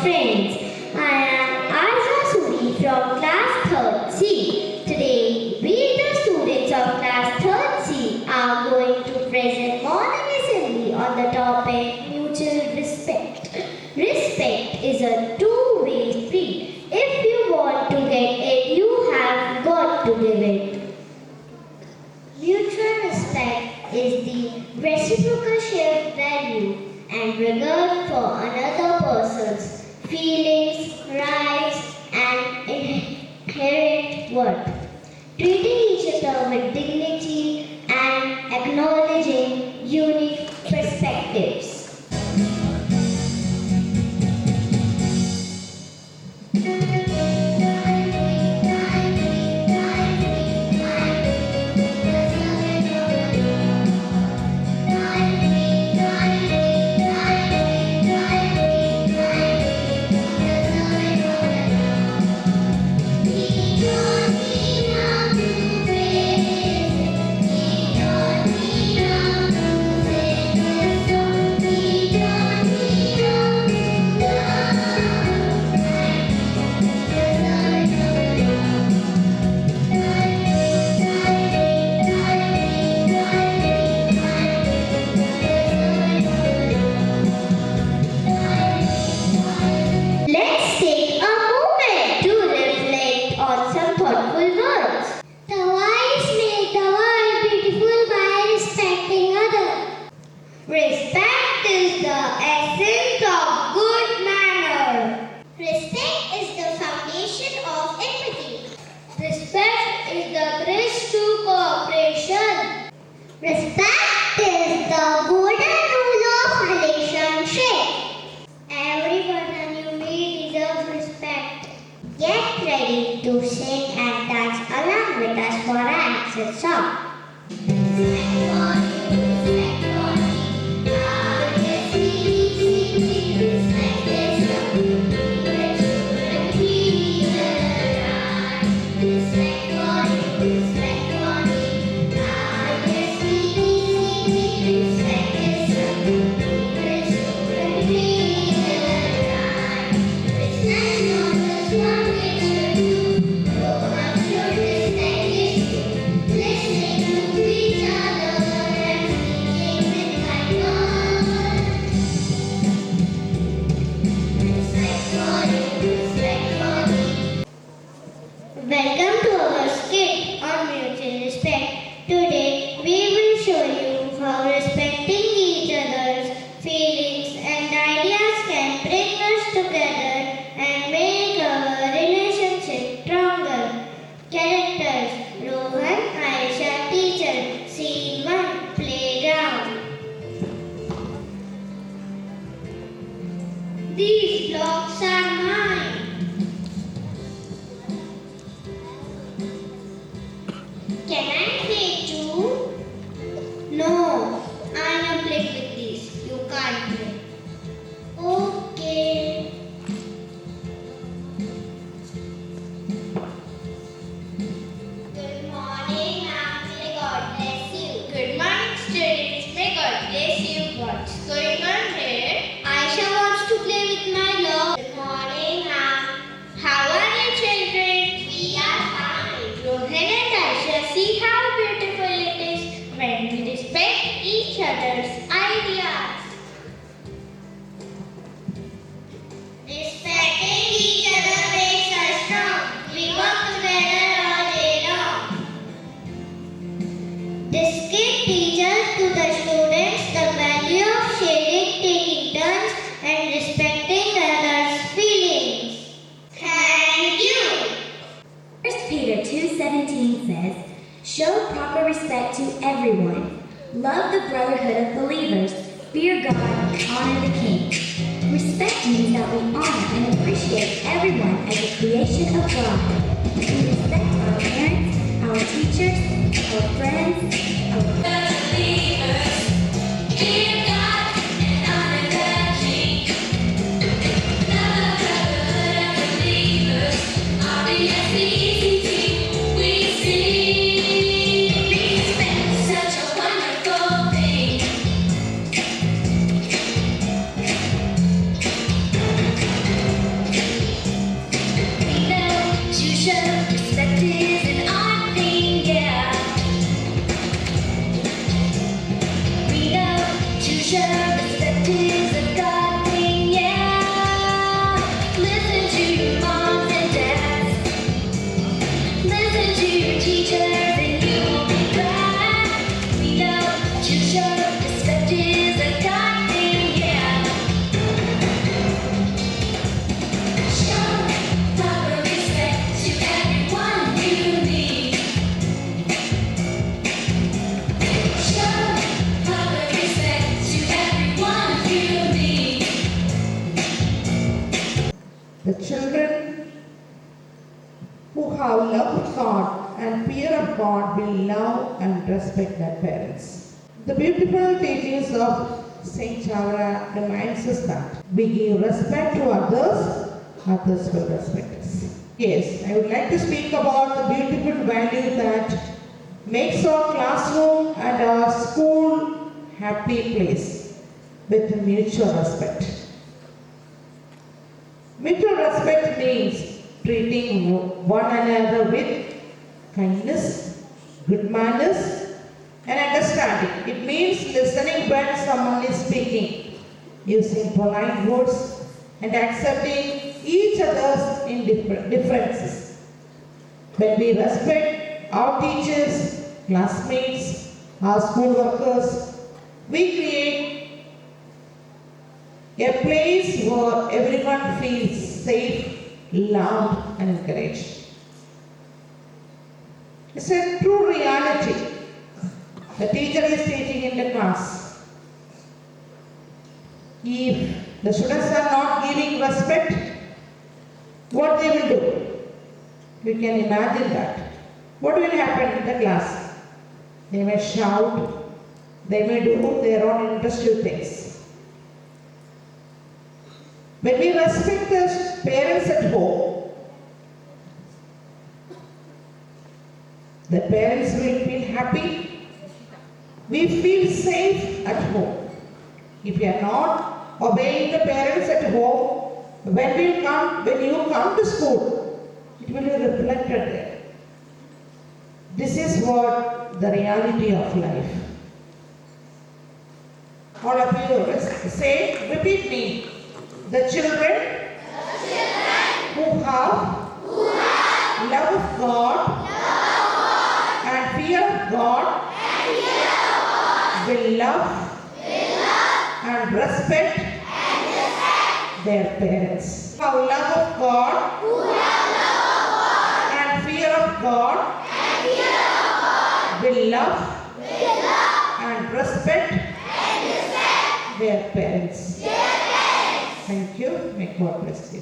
friends. I am Arja Suri from class 3rd C. Today, we the students of class 3rd C are going to present morning assembly on the topic mutual respect. Respect is a two-way street. If you want to get it, you have got to give it. Mutual respect is the reciprocal shared value and regard for another person's feelings, rights, and inherent worth. Treating each other with dignity and acknowledging unique perspectives. Respect is the essence of good manner. Respect is the foundation of empathy. Respect is the bridge to cooperation. Respect is the golden rule of relationship. Every person you meet deserves respect. Get ready to sing and dance along with us for our accent song. Welcome to our skit on mutual respect. Today we will show you how respecting each other's feelings and ideas can bring us together and make our relationship stronger. Characters: Rohan, Aisha, teacher. Scene 1, playground. These blocks are mine. Can I play too? No, I'm not playing with these. You can't play. Okay. Good morning, ma'am. May God bless you. Good morning, students. May God bless you. What's going on here? Aisha wants to play with my love. Good morning, ma'am. How are you, children? We are fine. Rohan and Aisha, see how beautiful it is when we respect each other's ideas. Respecting each other makes us strong. We work together all day long. This skit teaches to the students the value of sharing, taking turns, and respecting others' feelings. Thank you. 1 Peter 2:17 says, "Show proper respect to everyone. Love the brotherhood of believers. Fear God, honor the king." Respect means that we honor and appreciate everyone as a creation of God. We respect our parents, our teachers, our friends, our believers. Fear God and honor the king. Love the brotherhood of believers. R-E-S-P-E-C-T. We sing. Respect is such a wonderful thing. The children who have loved God and fear of God will love and respect their parents. The beautiful teachings of Saint Chavara reminds us that we give respect to others, others will respect us. Yes, I would like to speak about the beautiful value that makes our classroom and our school happy place with mutual respect. Mutual respect means treating one another with kindness, good manners, and understanding. It means listening when someone is speaking, using polite words, and accepting each other's differences. When we respect our teachers, classmates, our school workers, we create a place where everyone feels safe, loved, and encouraged. It's a true reality. The teacher is teaching in the class. If the students are not giving respect, what they will do? You can imagine that. What will happen in the class? They may shout, they may do their own interesting things. When we respect the parents at home, the parents will feel happy. We feel safe at home. If you are not obeying the parents at home, when you come to school, it will be reflected there. This is what the reality of life. All of you say, repeat me. The children who have love of God and fear of God will love and respect their parents. Who have love of God and fear of God will love and respect their parents. Thank you. May God bless you.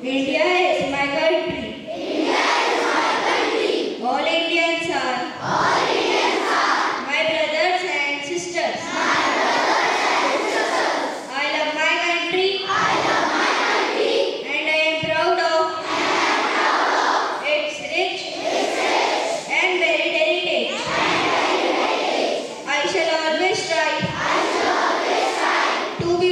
India is my country. All Indians are my brothers and sisters. I love my country and I am proud of its rich and varied heritage. I shall always strive to be